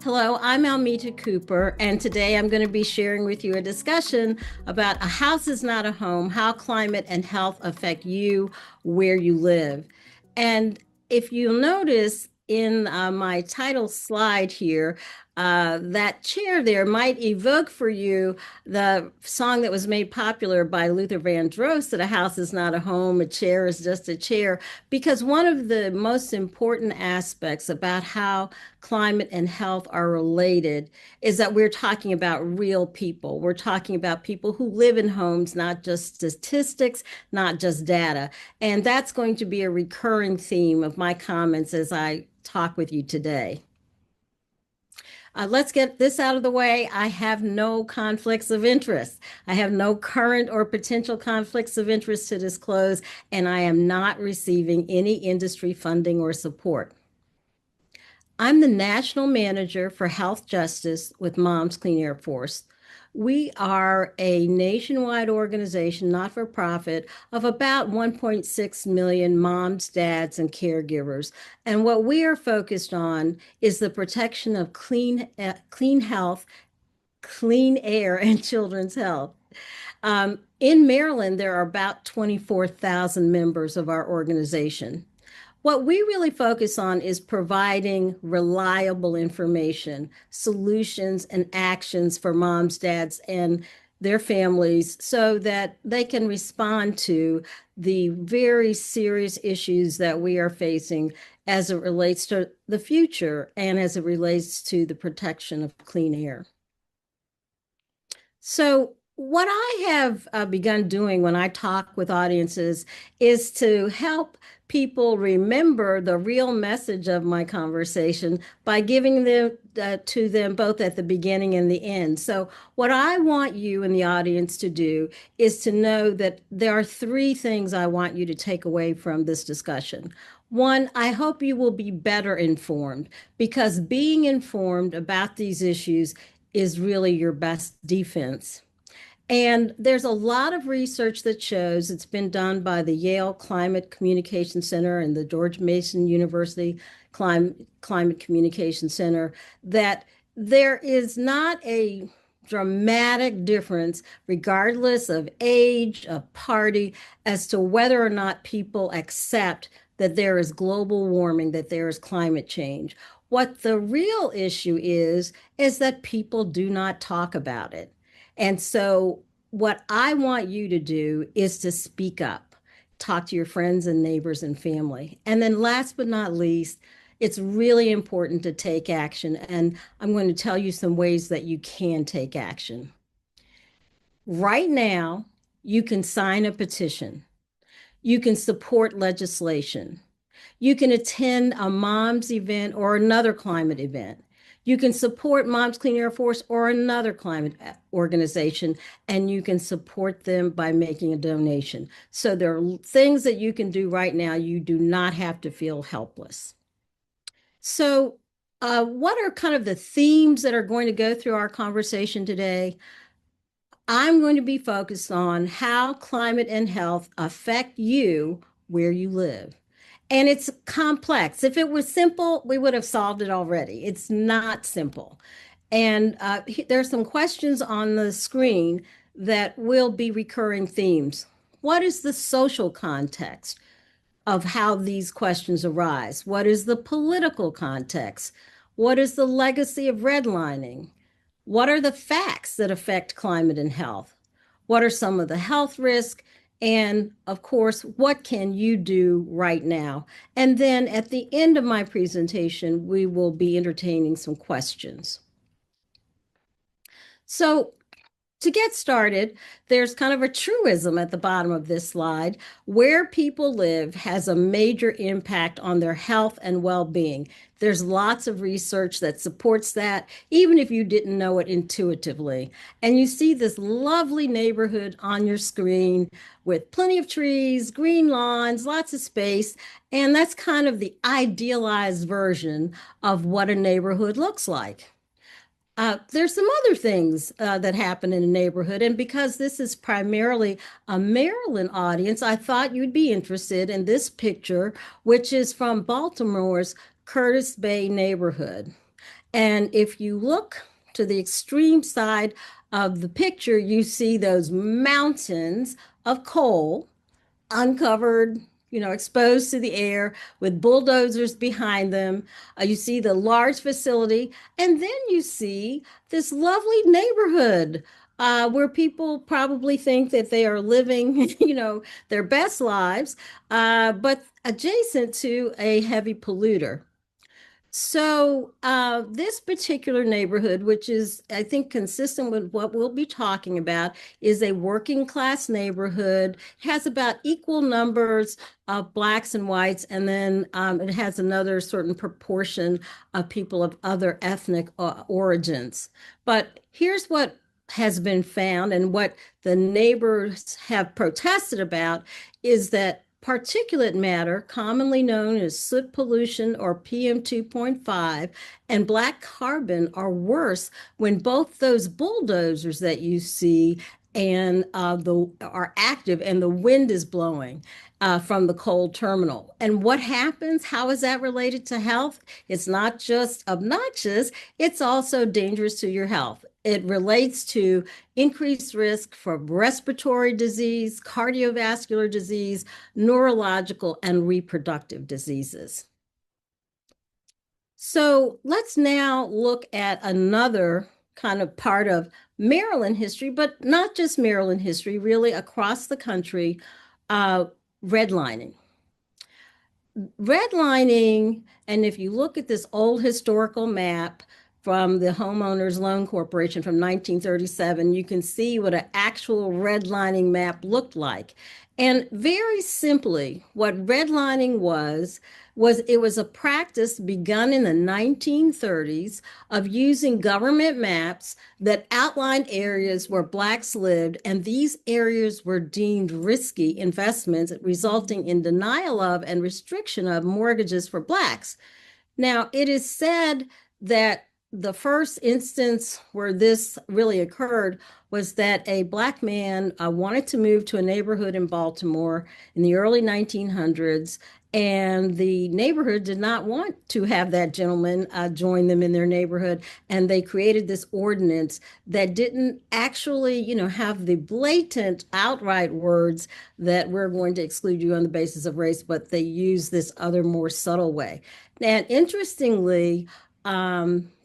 Hello, I'm Almeta Cooper, and today I'm going to be sharing with you a discussion about a house is not a home, how climate and health affect you where you live. And if you'll notice in my title slide here, that chair there might evoke for you the song that was made popular by Luther Vandross that a house is not a home, a chair is just a chair, because one of the most important aspects about how climate and health are related is that we're talking about real people. We're talking about people who live in homes, not just statistics, not just data. And that's going to be a recurring theme of my comments as I talk with you today. Let's get this out of the way. I have no conflicts of interest. I have no current or potential conflicts of interest to disclose, and I am not receiving any industry funding or support. I'm the national manager for health justice with Moms Clean Air Force. We are a nationwide organization, not for profit, of about 1.6 million moms, dads, and caregivers. And what we are focused on is the protection of clean health, clean air, and children's health. In Maryland, there are about 24,000 members of our organization. What we really focus on is providing reliable information, solutions, and actions for moms, dads, and their families so that they can respond to the very serious issues that we are facing as it relates to the future and as it relates to the protection of clean air. So, what I have begun doing when I talk with audiences is to help people remember the real message of my conversation by giving them to them both at the beginning and the end. So, what I want you in the audience to do is to know that there are three things I want you to take away from this discussion. One, I hope you will be better informed because being informed about these issues is really your best defense. And there's a lot of research that shows it's been done by the Yale Climate Communication Center and the George Mason University Climate Communication Center that there is not a dramatic difference, regardless of age, of party, as to whether or not people accept that there is global warming, that there is climate change. What the real issue is that people do not talk about it. And so, what I want you to do is to speak up, talk to your friends and neighbors and family. And then, last but not least, it's really important to take action. And I'm going to tell you some ways that you can take action. Right now, you can sign a petition, you can support legislation. You can attend a mom's event or another climate event. You can support Moms Clean Air Force or another climate organization, and you can support them by making a donation. So there are things that you can do right now. You do not have to feel helpless. So, what are kind of the themes that are going to go through our conversation today? I'm going to be focused on how climate and health affect you where you live. And it's complex. If it was simple, we would have solved it already. It's not simple. And there's some questions on the screen that will be recurring themes. What is the social context of how these questions arise? What is the political context? What is the legacy of redlining? What are the facts that affect climate and health? What are some of the health risks? And of course, what can you do right now? And then at the end of my presentation, we will be entertaining some questions. So to get started, there's kind of a truism at the bottom of this slide. Where people live has a major impact on their health and well-being. There's lots of research that supports that, even if you didn't know it intuitively. And you see this lovely neighborhood on your screen with plenty of trees, green lawns, lots of space. And that's kind of the idealized version of what a neighborhood looks like. There's some other things that happen in a neighborhood, and because this is primarily a Maryland audience, I thought you'd be interested in this picture, which is from Baltimore's Curtis Bay neighborhood. And if you look to the extreme side of the picture, you see those mountains of coal uncovered, exposed to the air with bulldozers behind them. You see the large facility, and then you see this lovely neighborhood where people probably think that they are living, their best lives, but adjacent to a heavy polluter. So, this particular neighborhood, which is, I think, consistent with what we'll be talking about, is a working class neighborhood, has about equal numbers of blacks and whites, and then it has another certain proportion of people of other ethnic origins. But here's what has been found, and what the neighbors have protested about is that particulate matter, commonly known as soot pollution or PM 2.5, and black carbon are worse when both those bulldozers that you see and the are active and the wind is blowing from the coal terminal. And what happens? How is that related to health? It's not just obnoxious, it's also dangerous to your health. It relates to increased risk for respiratory disease, cardiovascular disease, neurological, and reproductive diseases. So let's now look at another kind of part of Maryland history, but not just Maryland history, really across the country, uh, redlining. Redlining, and if you look at this old historical map from the Homeowners Loan Corporation from 1937, you can see what an actual redlining map looked like. And very simply, what redlining was it was a practice begun in the 1930s of using government maps that outlined areas where blacks lived, and these areas were deemed risky investments, resulting in denial of and restriction of mortgages for blacks. Now, it is said that the first instance where this really occurred was that a black man wanted to move to a neighborhood in Baltimore in the early 1900s, and the neighborhood did not want to have that gentleman join them in their neighborhood, and they created this ordinance that didn't actually, have the blatant, outright words that we're going to exclude you on the basis of race, but they used this other, more subtle way. And interestingly,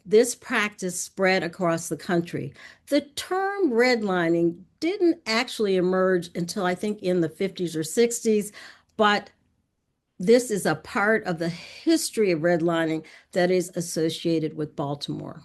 this practice spread across the country. The term redlining didn't actually emerge until I think in the 50s or 60s, but this is a part of the history of redlining that is associated with Baltimore.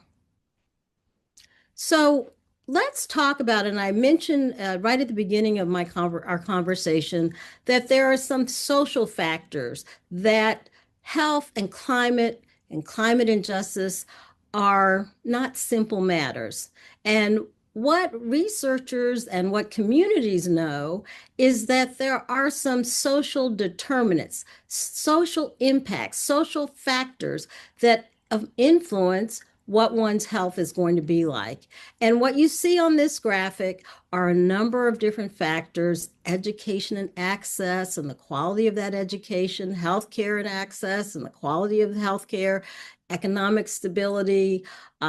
So let's talk about, and I mentioned right at the beginning of our conversation that there are some social factors that health and climate injustice are not simple matters. And what researchers and what communities know is that there are some social determinants, social impacts, social factors that influence what one's health is going to be like. And what you see on this graphic are a number of different factors: education and access, and the quality of that education, healthcare and access, and the quality of healthcare, economic stability,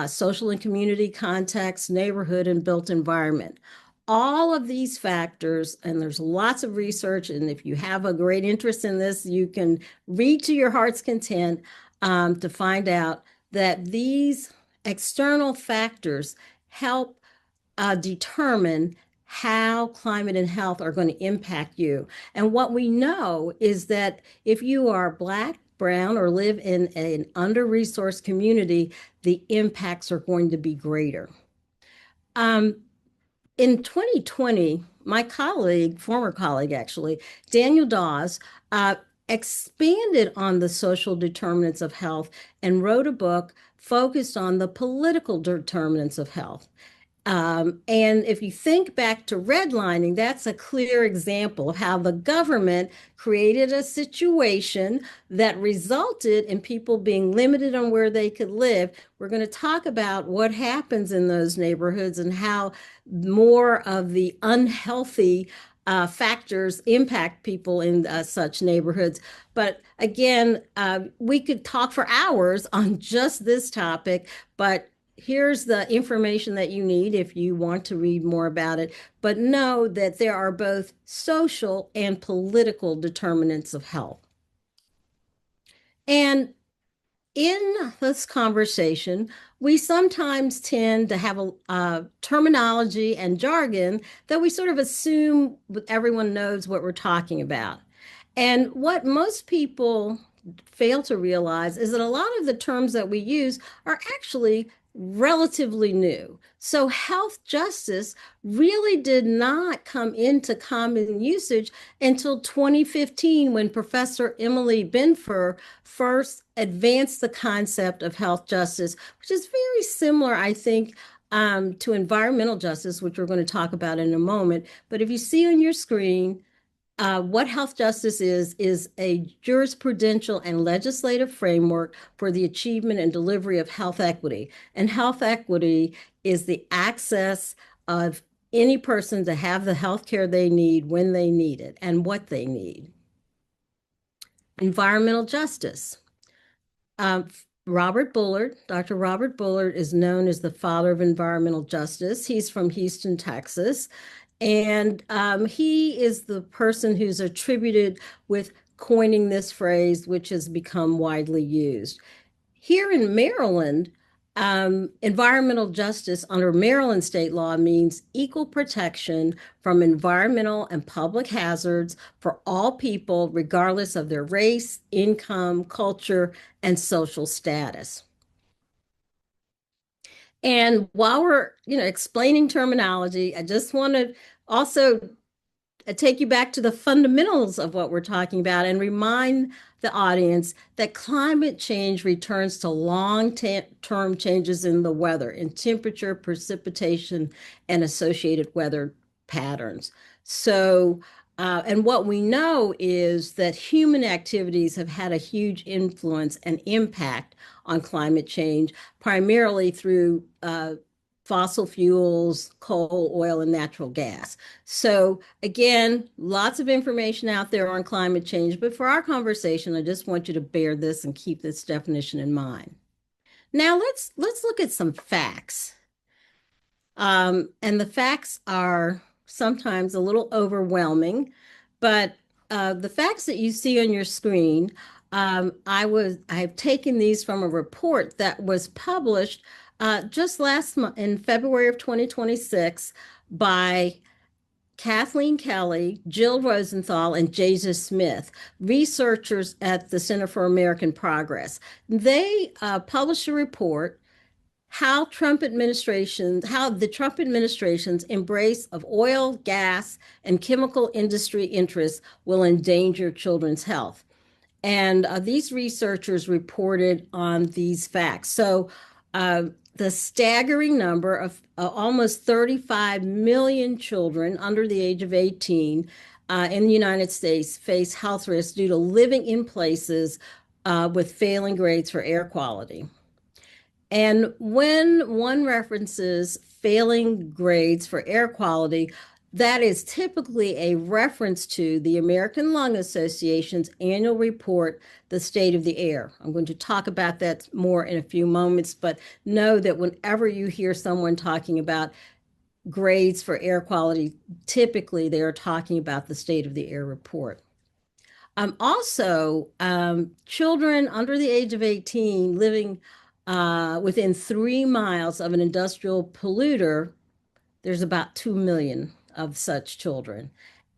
social and community context, neighborhood, and built environment. All of these factors, and there's lots of research, and if you have a great interest in this, you can read to your heart's content to find out that these external factors help determine how climate and health are going to impact you. And what we know is that if you are Black, brown, or live in an under-resourced community, the impacts are going to be greater. Um, in 2020, my colleague, former colleague actually, Daniel Dawes, expanded on the social determinants of health and wrote a book focused on the political determinants of health. And if you think back to redlining, that's a clear example of how the government created a situation that resulted in people being limited on where they could live. We're going to talk about what happens in those neighborhoods and how more of the unhealthy factors impact people in such neighborhoods. But again, we could talk for hours on just this topic, but here's the information that you need if you want to read more about it. But know that there are both social and political determinants of health. And in this conversation, we sometimes tend to have a terminology and jargon that we sort of assume everyone knows what we're talking about. And what most people fail to realize is that a lot of the terms that we use are actually relatively new. So health justice really did not come into common usage until 2015 when Professor Emily Benfer first advanced the concept of health justice, which is very similar, I think, to environmental justice, which we're going to talk about in a moment. But if you see on your screen, what health justice is a jurisprudential and legislative framework for the achievement and delivery of health equity. And health equity is the access of any person to have the health care they need when they need it and what they need. Environmental justice. Robert Bullard, Dr. Robert Bullard is known as the father of environmental justice. He's from Houston, Texas. And he is the person who's attributed with coining this phrase, which has become widely used. Here in Maryland, environmental justice under Maryland state law means equal protection from environmental and public hazards for all people, regardless of their race, income, culture, and social status. And while we're, explaining terminology, I just want to also take you back to the fundamentals of what we're talking about and remind the audience that climate change returns to long-term changes in the weather, in temperature, precipitation, and associated weather patterns. So, and what we know is that human activities have had a huge influence and impact on climate change, primarily through fossil fuels, coal, oil, and natural gas. So again, lots of information out there on climate change, but for our conversation, I just want you to bear this and keep this definition in mind. Now let's look at some facts. And the facts are sometimes a little overwhelming, but the facts that you see on your screen, I've taken these from a report that was published just last month in February of 2026 by Kathleen Kelly, Jill Rosenthal, and Jason Smith, researchers at the Center for American Progress. They published a report how the Trump administration's embrace of oil, gas, and chemical industry interests will endanger children's health. And these researchers reported on these facts. So the staggering number of almost 35 million children under the age of 18 in the United States face health risks due to living in places with failing grades for air quality. And when one references failing grades for air quality, that is typically a reference to the American Lung Association's annual report, The State of the Air. I'm going to talk about that more in a few moments, but know that whenever you hear someone talking about grades for air quality, typically they are talking about the State of the Air report. Also, children under the age of 18 living within 3 miles of an industrial polluter, there's about 2 million of such children.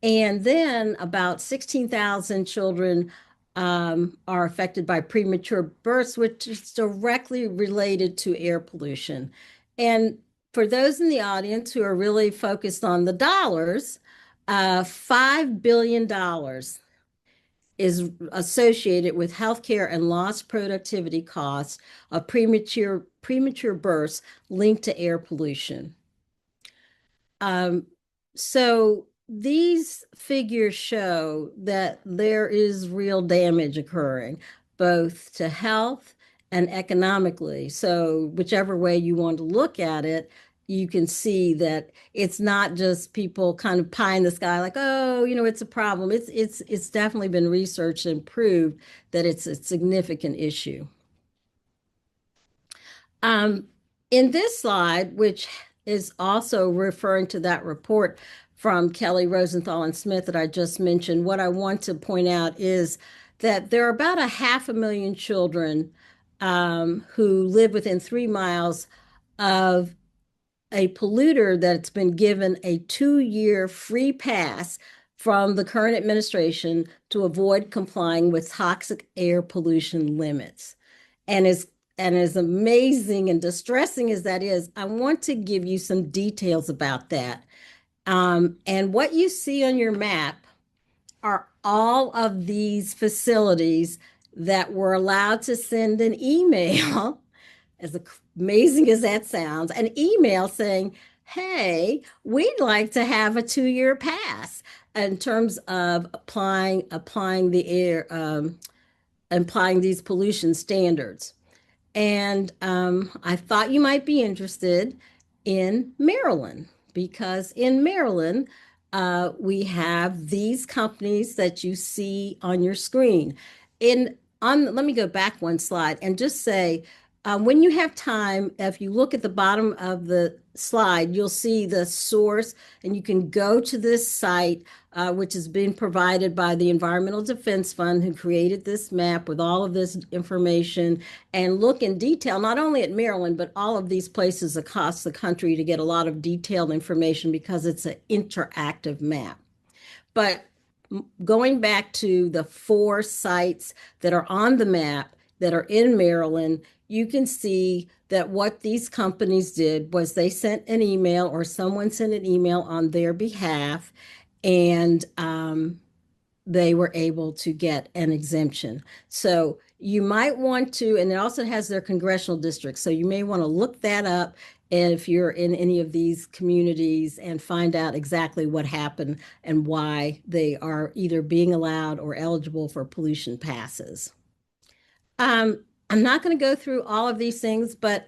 And then about 16,000 children are affected by premature births, which is directly related to air pollution. And for those in the audience who are really focused on the dollars, $5 billion is associated with healthcare and lost productivity costs of premature births linked to air pollution. So these figures show that there is real damage occurring, both to health and economically. So whichever way you want to look at it, you can see that it's not just people kind of pie in the sky like, oh, it's a problem. It's definitely been researched and proved that it's a significant issue. Um, in this slide, which is also referring to that report from Kelly, Rosenthal, and Smith that I just mentioned, what I want to point out is that there are about a 500,000 children who live within 3 miles of a polluter that's been given a 2-year free pass from the current administration to avoid complying with toxic air pollution limits. And as amazing and distressing as that is, I want to give you some details about that. And what you see on your map are all of these facilities that were allowed to send an email, as amazing as that sounds, an email saying, hey, we'd like to have a 2-year pass in terms of applying the air, applying these pollution standards. And I thought you might be interested in Maryland because in Maryland, we have these companies that you see on your screen. Let me go back one slide and just say, when you have time, if you look at the bottom of the slide, you'll see the source, and you can go to this site, which has been provided by the Environmental Defense Fund, who created this map with all of this information, and look in detail, not only at Maryland, but all of these places across the country to get a lot of detailed information because it's an interactive map. But going back to the 4 sites that are on the map that are in Maryland, you can see that what these companies did was they sent an email or someone sent an email on their behalf, and they were able to get an exemption. So you might want to, and it also has their congressional districts. So you may want to look that up if you're in any of these communities and find out exactly what happened and why they are either being allowed or eligible for pollution passes. I'm not going to go through all of these things, but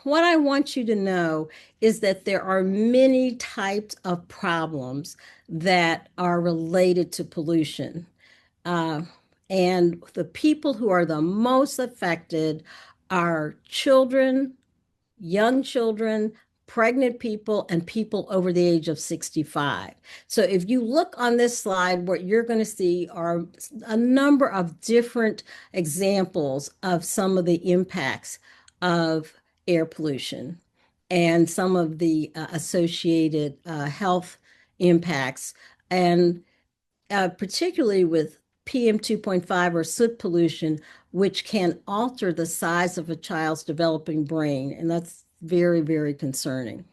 what I want you to know is that there are many types of problems that are related to pollution. Uh, and the people who are the most affected are children, young children, pregnant people, and people over the age of 65. So if you look on this slide, what you're going to see are a number of different examples of some of the impacts of air pollution and some of the associated health impacts. And particularly with PM 2.5 or soot pollution, which can alter the size of a child's developing brain. And that's very, very concerning.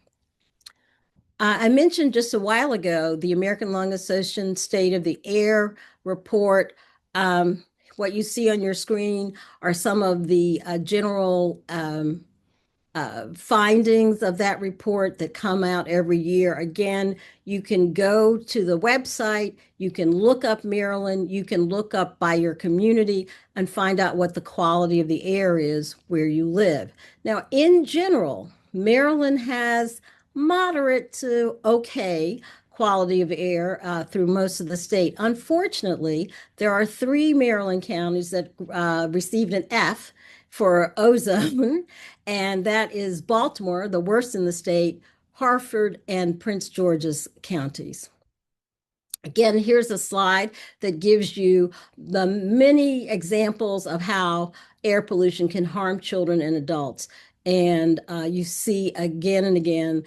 I mentioned just a while ago the American Lung Association State of the Air report. What you see on your screen are some of the general findings of that report that come out every year. Again, you can go to the website, you can look up Maryland, you can look up by your community and find out what the quality of the air is where you live. Now, in general, Maryland has moderate to okay quality of air through most of the state. Unfortunately, there are 3 Maryland counties that received an F for ozone, and that is Baltimore, the worst in the state, Harford, and Prince George's counties. Again, here's a slide that gives you the many examples of how air pollution can harm children and adults. And you see again and again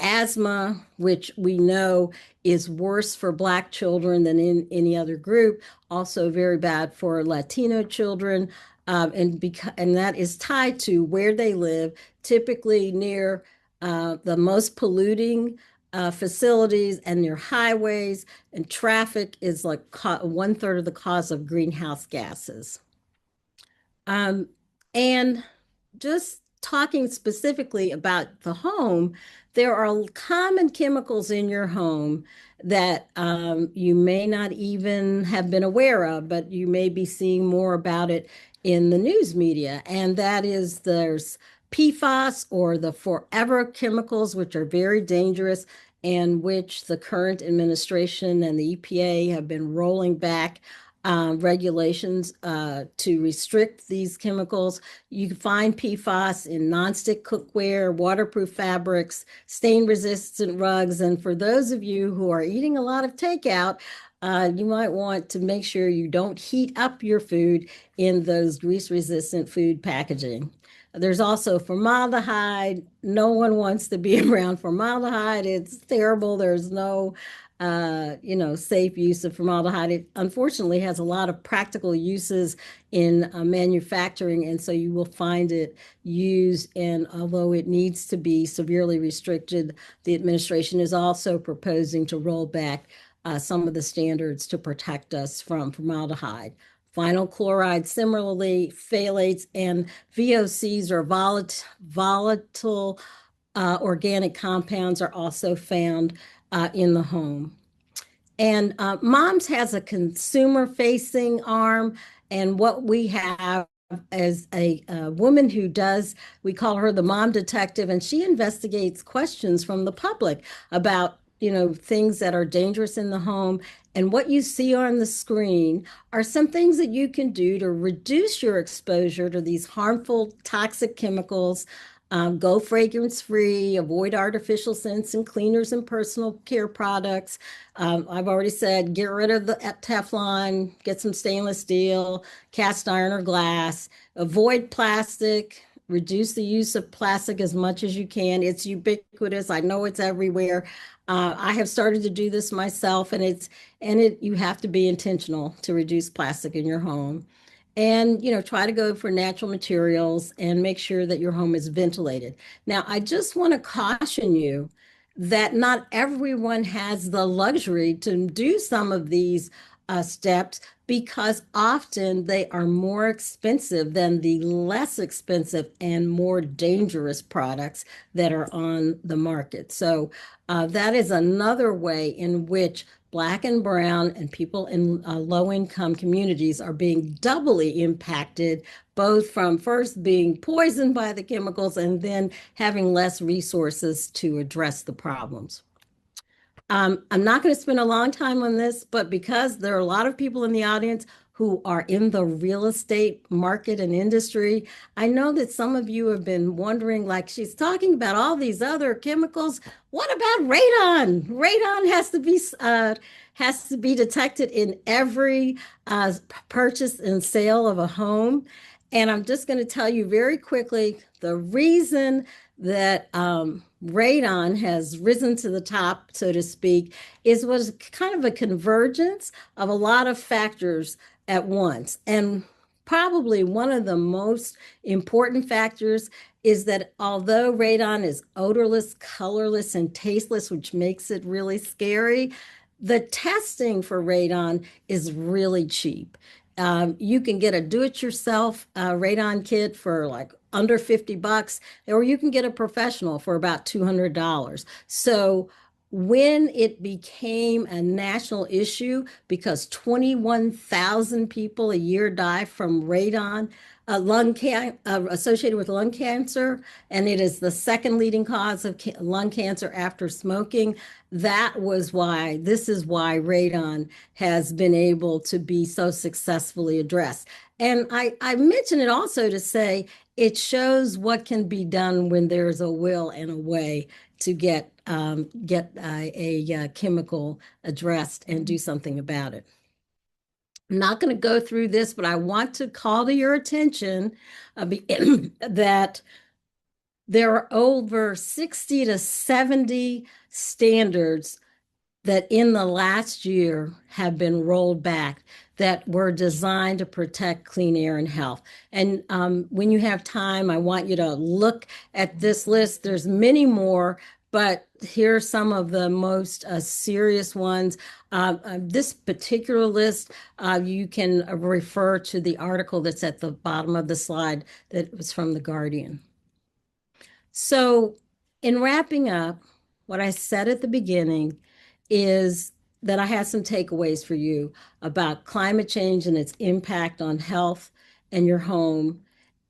asthma, which we know is worse for Black children than in any other group, also very bad for Latino children. And that is tied to where they live, typically near the most polluting facilities and near highways, and traffic is like 1/3 of the cause of greenhouse gases. Um, and just talking specifically about the home, there are common chemicals in your home that you may not even have been aware of, but you may be seeing more about it in the news media. And that is there's PFAS, or the forever chemicals, which are very dangerous and which the current administration and the EPA have been rolling back regulations to restrict these chemicals. You can find PFAS in nonstick cookware, waterproof fabrics, stain-resistant rugs. And for those of you who are eating a lot of takeout, you might want to make sure you don't heat up your food in those grease-resistant food packaging. There's also formaldehyde. No one wants to be around formaldehyde. It's terrible. There's no safe use of formaldehyde. It unfortunately has a lot of practical uses in manufacturing, and so you will find it used. And although it needs to be severely restricted, the administration is also proposing to roll back some of the standards to protect us from formaldehyde. Vinyl chloride, similarly, phthalates and VOCs, or volatile organic compounds, are also found in the home. And Moms has a consumer facing arm. And what we have is a woman who does, we call her the mom detective, and she investigates questions from the public about, things that are dangerous in the home. And what you see on the screen are some things that you can do to reduce your exposure to these harmful, toxic chemicals. Go fragrance free, avoid artificial scents and cleaners and personal care products. I've already said, get rid of the Teflon, get some stainless steel, cast iron, or glass. Avoid plastic, reduce the use of plastic as much as you can. It's ubiquitous. I know it's everywhere. I have started to do this myself, and you have to be intentional to reduce plastic in your home. And, try to go for natural materials and make sure that your home is ventilated. Now, I just want to caution you that not everyone has the luxury to do some of these steps, because often they are more expensive than the less expensive and more dangerous products that are on the market. So that is another way in which Black and Brown and people in low-income communities are being doubly impacted, both from first being poisoned by the chemicals and then having less resources to address the problems. I'm not going to spend a long time on this, but because there are a lot of people in the audience who are in the real estate market and industry, I know that some of you have been wondering, like, she's talking about all these other chemicals. What about radon? Radon has to be detected in every purchase and sale of a home. And I'm just going to tell you very quickly the reason that radon has risen to the top, so to speak, was kind of a convergence of a lot of factors at once. And probably one of the most important factors is that although radon is odorless, colorless, and tasteless, which makes it really scary, the testing for radon is really cheap. You can get a do-it-yourself radon kit for like under 50 bucks, or you can get a professional for about $200. So when it became a national issue, because 21,000 people a year die from radon, associated with lung cancer, and it is the second leading cause of lung cancer after smoking. This is why radon has been able to be so successfully addressed. And I mention it also to say it shows what can be done when there's a will and a way to get a chemical addressed and do something about it. I'm not going to go through this, but I want to call to your attention that there are over 60 to 70 standards that in the last year have been rolled back that were designed to protect clean air and health. And when you have time, I want you to look at this list. There's many more, but here are some of the most serious ones. This particular list, you can refer to the article that's at the bottom of the slide that was from The Guardian. So in wrapping up, what I said at the beginning is that I had some takeaways for you about climate change and its impact on health and your home,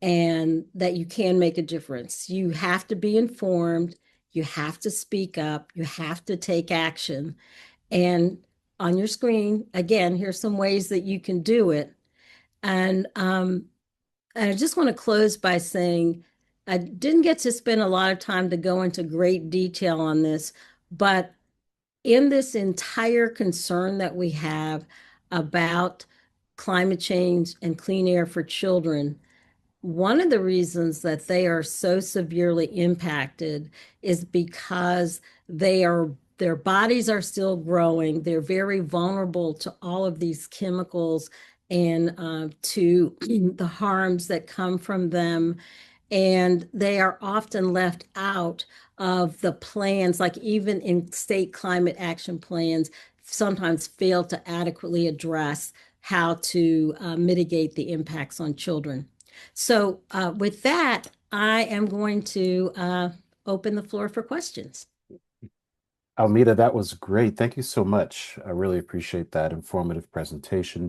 and that you can make a difference. You have to be informed, you have to speak up, you have to take action. And on your screen, again, here's some ways that you can do it. And and I just want to close by saying I didn't get to spend a lot of time to go into great detail on this, but in this entire concern that we have about climate change and clean air for children, one of the reasons that they are so severely impacted is because their bodies are still growing. They're very vulnerable to all of these chemicals and to the harms that come from them. And they are often left out of the plans, like even in state climate action plans, sometimes fail to adequately address how to mitigate the impacts on children. So, with that, I am going to open the floor for questions. Almeta, that was great. Thank you so much. I really appreciate that informative presentation.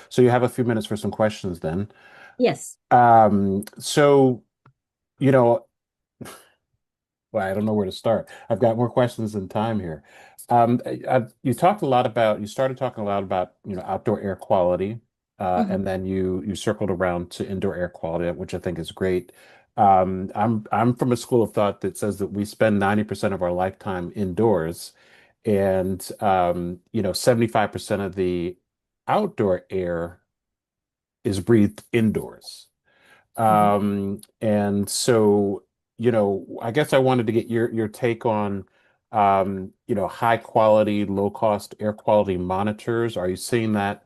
So you have a few minutes for some questions then? Yes. So, you know, well, I don't know where to start. I've got more questions than time here. You talked a lot about, you started talking a lot about, outdoor air quality, Mhm. and then you circled around to indoor air quality, which I think is great. I'm from a school of thought that says that we spend 90% of our lifetime indoors, and 75% of the outdoor air is breathed indoors. Mhm. And so, I guess I wanted to get your take on, high quality, low cost air quality monitors. Are you seeing that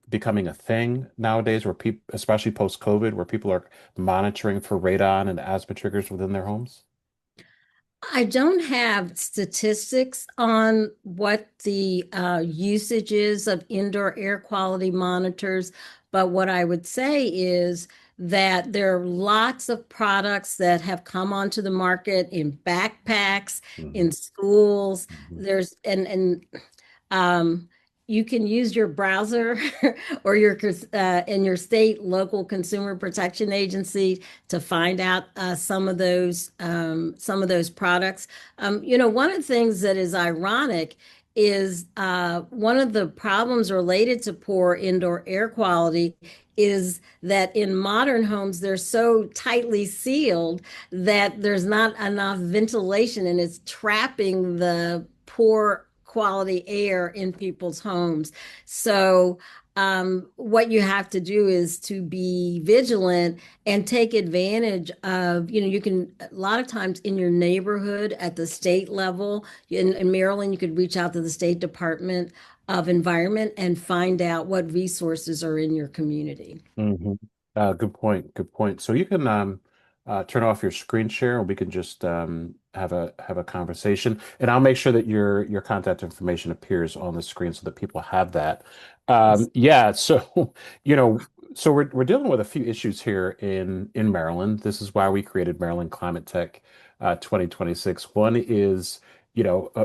becoming a thing nowadays, where people, especially post COVID, where people are monitoring for radon and asthma triggers within their homes? I don't have statistics on what the usage is of indoor air quality monitors, but what I would say is that there are lots of products that have come onto the market in backpacks, Mhm, in schools. mhm, There's and um, you can use your browser or your in your state local consumer protection agency to find out some of those products. One of the things that is ironic is one of the problems related to poor indoor air quality is that in modern homes they're so tightly sealed that there's not enough ventilation and it's trapping the poor quality air in people's homes. So what you have to do is to be vigilant and take advantage of, you can a lot of times in your neighborhood at the state level, in Maryland, you could reach out to the State Department of Environment and find out what resources are in your community. mhm. Good point. Good point. So you can turn off your screen share, and we can just have a conversation. And I'll make sure that your contact information appears on the screen so that people have that. Yes. Yeah. So you know, so we're dealing with a few issues here in Maryland. This is why we created Maryland Climate Tech 2026. One is,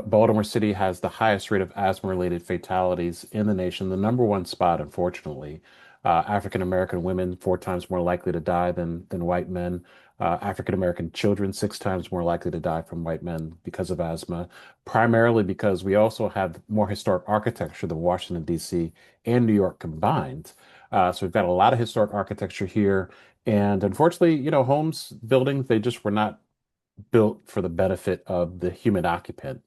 Baltimore City has the highest rate of asthma-related fatalities in the nation, the number one spot, unfortunately. African American women 4 times more likely to die than white men. African American children 6 times more likely to die from white men because of asthma, primarily because we also have more historic architecture than Washington, D.C. and New York combined. So we've got a lot of historic architecture here. And unfortunately, homes, buildings, they just were not built for the benefit of the human occupant.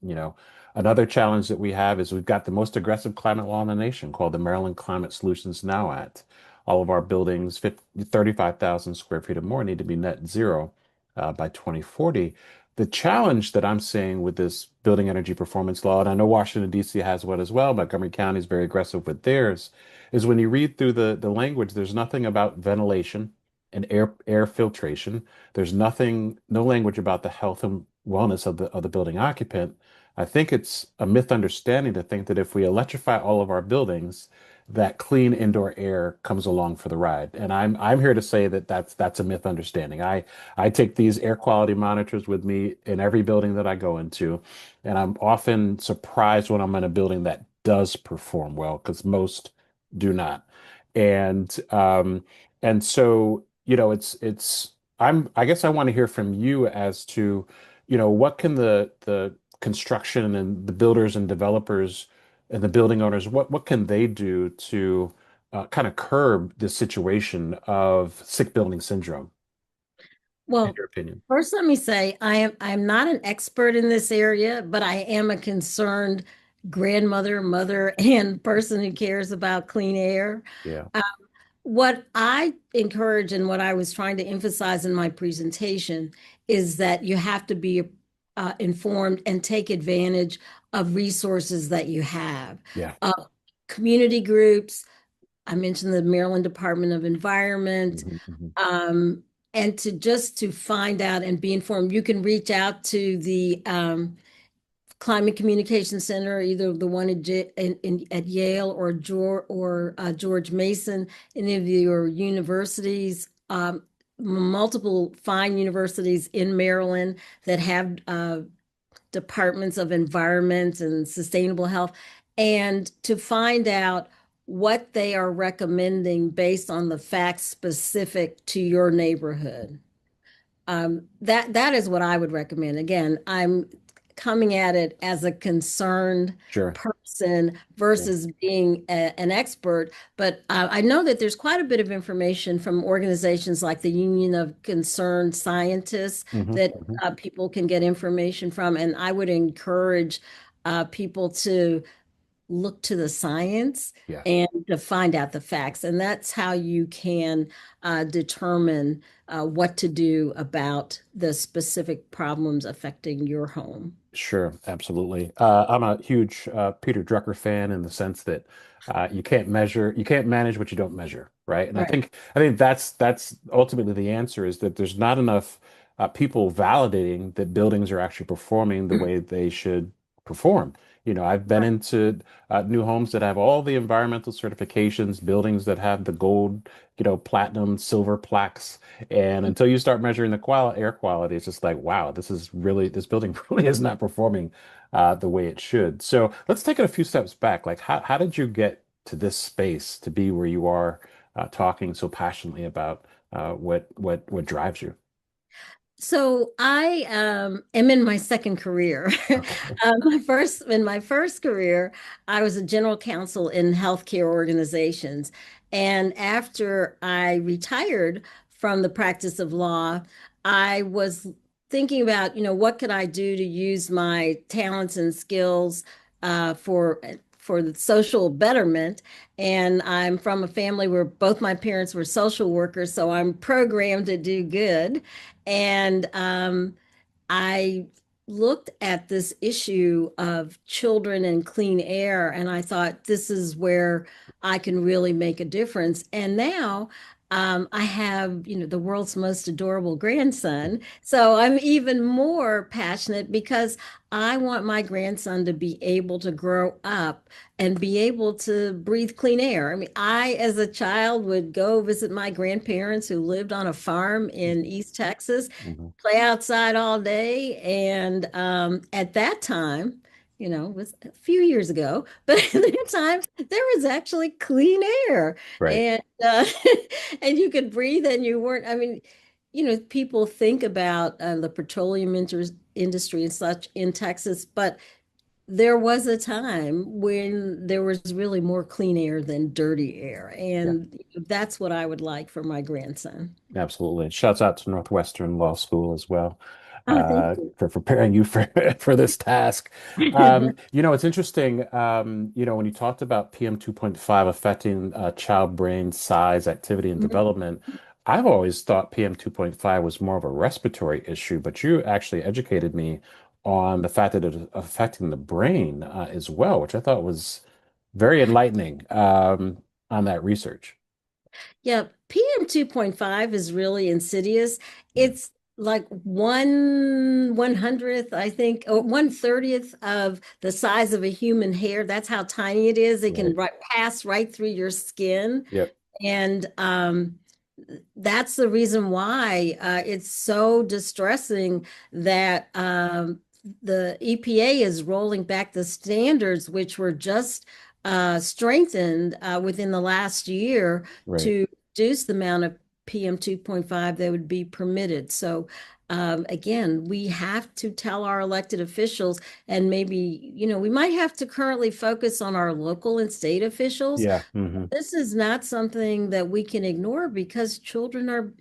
Another challenge that we have is we've got the most aggressive climate law in the nation called the Maryland Climate Solutions Now Act. All of our buildings, 35,000 square feet or more, need to be net zero by 2040. The challenge that I'm seeing with this building energy performance law, and I know Washington, D.C. has one as well, Montgomery County is very aggressive with theirs, is when you read through the language, there's nothing about ventilation and air filtration. There's nothing, no language about the health and wellness of the building occupant. I think it's a misunderstanding to think that if we electrify all of our buildings, that clean indoor air comes along for the ride. And I'm here to say that that's a misunderstanding. I take these air quality monitors with me in every building that I go into, and I'm often surprised when I'm in a building that does perform well, because most do not. And so I guess I want to hear from you as to, what can the construction and the builders and developers and the building owners, what can they do to kind of curb this situation of sick building syndrome, in Well, your opinion? first let me say I'm not an expert in this area, but I am a concerned grandmother, mother, and person who cares about clean air. Yeah. Uh, what I encourage and what I was trying to emphasize in my presentation is that you have to be informed and take advantage of resources that you have. Yeah. Uh, Community groups, I mentioned the Maryland Department of Environment, Hmm. Hmm. um, and to find out and be informed. You can reach out to the Climate Communication Center, either the one at Yale or George Mason, any of your universities, multiple fine universities in Maryland that have departments of environment and sustainable health, and to find out what they are recommending based on the facts specific to your neighborhood. That is what I would recommend. Again, I'm coming at it as a concerned Sure. person Yeah. versus being an expert, but I know that there's quite a bit of information from organizations like the Union of Concerned Scientists Hmm. that Hmm. people can get information from, and I would encourage people to look to the science Yeah. and to find out the facts. And that's how you can determine what to do about the specific problems affecting your home. Sure, absolutely. I'm a huge Peter Drucker fan in the sense that you can't manage what you don't measure, right? And Right. I think that's ultimately the answer is that there's not enough people validating that buildings are actually performing the way they should perform. I've been Right. into new homes that have all the environmental certifications, buildings that have the gold, platinum, silver plaques. And until you start measuring the air quality, it's just like, wow, this building really is not performing the way it should. So let's take it a few steps back. Like, how did you get to this space to be where you are talking so passionately about what drives you? So I am in my second career. Okay. In my first career, I was a general counsel in healthcare organizations. And after I retired from the practice of law, I was thinking about, what could I do to use my talents and skills for the social betterment. And I'm from a family where both my parents were social workers, so I'm programmed to do good. And I looked at this issue of children and clean air, and I thought this is where I can really make a difference. And now I have, the world's most adorable grandson. So I'm even more passionate because I want my grandson to be able to grow up and be able to breathe clean air. I mean, I, as a child, would go visit my grandparents who lived on a farm in East Texas, Mhm. play outside all day. And at that time, it was a few years ago, but at that time, there was actually clean air. Right. And and you could breathe and you weren't, I mean, people think about the petroleum industry and such in Texas, but there was a time when there was really more clean air than dirty air. Yeah. And that's what I would like for my grandson. Absolutely. Shouts out to Northwestern Law School as well, Oh, thank for preparing you for for this task. you. It's interesting. When you talked about PM 2.5 affecting child brain size, activity, and development, I've always thought PM 2.5 was more of a respiratory issue, but you actually educated me on the fact that it is affecting the brain as well, which I thought was very enlightening on that research. Yeah, PM 2.5 is really insidious. Yeah. It's like 1/100th, I think, or 1/30th of the size of a human hair. That's how tiny it is. It can Right. pass right through your skin. Yep. And that's the reason why it's so distressing that the EPA is rolling back the standards, which were just strengthened within the last year Right. to reduce the amount of PM 2.5 that would be permitted. So again, we have to tell our elected officials, and maybe, we might have to currently focus on our local and state officials. Yeah. Hmm. This is not something that we can ignore because children are,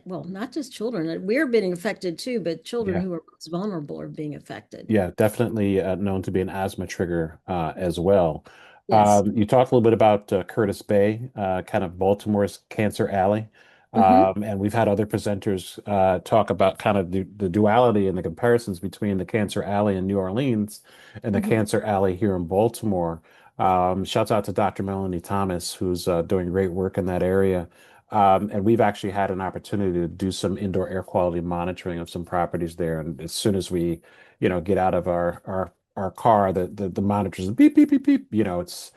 well, not just children, we're being affected too, but children Yeah. who are most vulnerable are being affected. Yeah, definitely known to be an asthma trigger as well. Yes. You talked a little bit about Curtis Bay, kind of Baltimore's cancer alley. Hmm. And we've had other presenters talk about kind of the duality and the comparisons between the cancer alley in New Orleans and the Hmm. cancer alley here in Baltimore. Shouts out to Dr. Melanie Thomas, who's doing great work in that area. And we've actually had an opportunity to do some indoor air quality monitoring of some properties there. And as soon as we get out of our car, the monitors beep beep beep beep. It's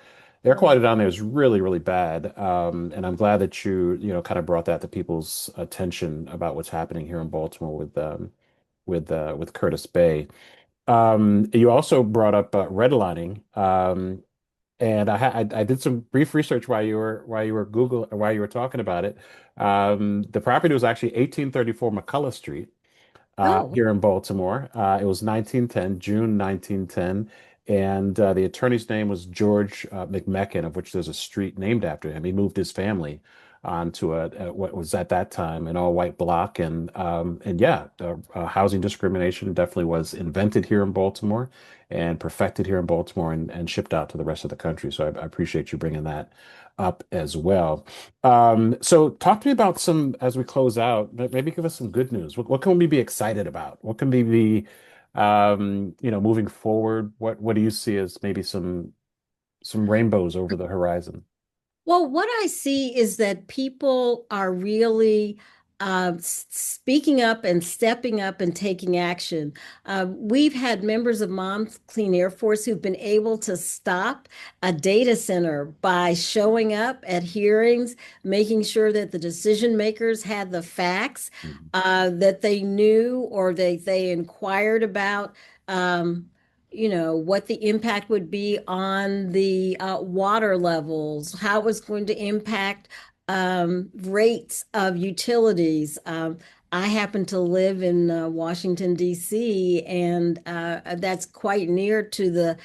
air Right. quality down there is really really bad. And I'm glad that kind of brought that to people's attention about what's happening here in Baltimore with Curtis Bay. You also brought up redlining. And I did some brief research while you were talking about it. The property was actually 1834 McCullough Street Oh, here in Baltimore. It was 1910, June 1910, and the attorney's name was George McMecken, of which there's a street named after him. He moved his family onto what was at that time an all-white block, and yeah, housing discrimination definitely was invented here in Baltimore and perfected here in Baltimore and shipped out to the rest of the country. So I appreciate you bringing that up as well. So talk to me about some, as we close out, maybe give us some good news. What can we be excited about? What can we be, moving forward? What do you see as maybe some rainbows over the horizon? well, what I see is that people are really speaking up and stepping up and taking action. We've had members of Moms Clean Air Force who've been able to stop a data center by showing up at hearings, making sure that the decision makers had the facts Mhm. that they knew or they inquired about. What the impact would be on the water levels, how it was going to impact rates of utilities. I happen to live in Washington, D.C., and that's quite near to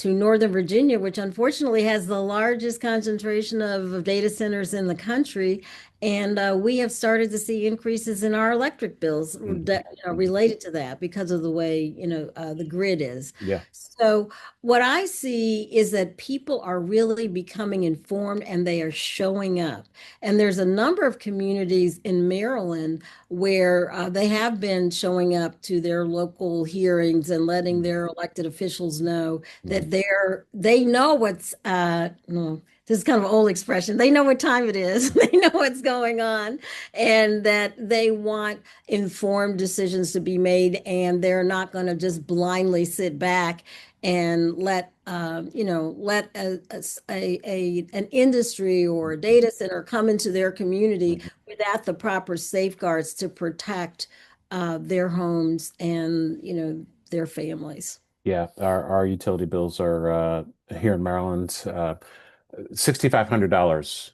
Northern Virginia, which unfortunately has the largest concentration of data centers in the country. And we have started to see increases in our electric bills Mhm. Mhm. related to that because of the way, the grid is. Yeah. So what I see is that people are really becoming informed and they are showing up. And there's a number of communities in Maryland where they have been showing up to their local hearings and letting Mhm. their elected officials know Mhm. that they know what's no, this is kind of an old expression. They know what time it is. They know what's going on, and that they want informed decisions to be made, and they're not going to just blindly sit back and let an industry or a data center come into their community Mhm. without the proper safeguards to protect their homes and their families. Yeah, our utility bills are here in Maryland, $6,500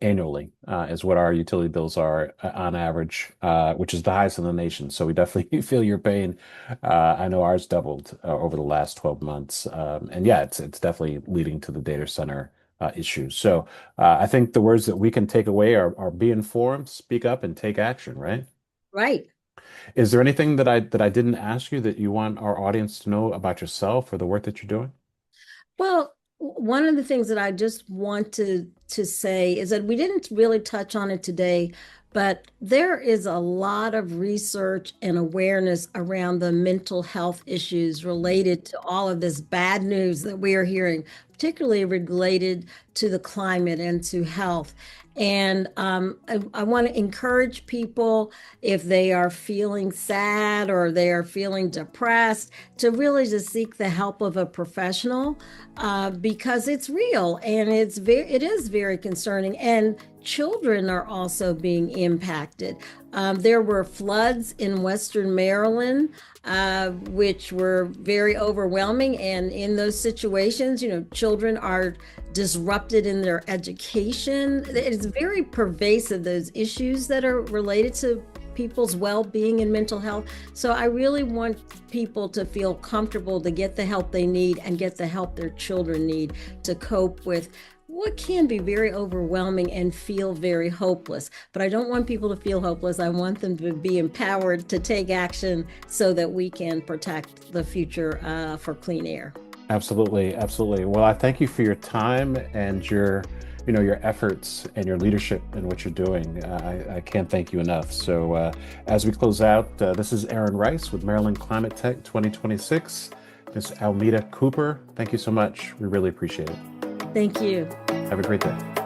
annually is what our utility bills are on average, which is the highest in the nation. So we definitely feel your pain. I know ours doubled over the last 12 months, and yeah, it's definitely leading to the data center issues. So I think the words that we can take away are be informed, speak up, and take action. Right? Right. Is there anything that I didn't ask you that you want our audience to know about yourself or the work that you're doing? Well, one of the things that I just want to say is that we didn't really touch on it today, but there is a lot of research and awareness around the mental health issues related to all of this bad news that we are hearing, particularly related to the climate and to health. And I want to encourage people if they are feeling sad or they are feeling depressed to really just seek the help of a professional because it's real and it is very concerning. And children are also being impacted. There were floods in Western Maryland, which were very overwhelming. And in those situations, children are disrupted in their education. It's very pervasive, those issues that are related to people's well-being and mental health. So I really want people to feel comfortable to get the help they need and get the help their children need to cope with what can be very overwhelming and feel very hopeless. But I don't want people to feel hopeless. I want them to be empowered to take action so that we can protect the future for clean air. Absolutely, absolutely. Well, I thank you for your time and your efforts and your leadership in what you're doing. I can't thank you enough. So, as we close out, this is Aaron Rice with Maryland Climate Tech 2026. Ms. Almeta Cooper, thank you so much. We really appreciate it. Thank you. Have a great day.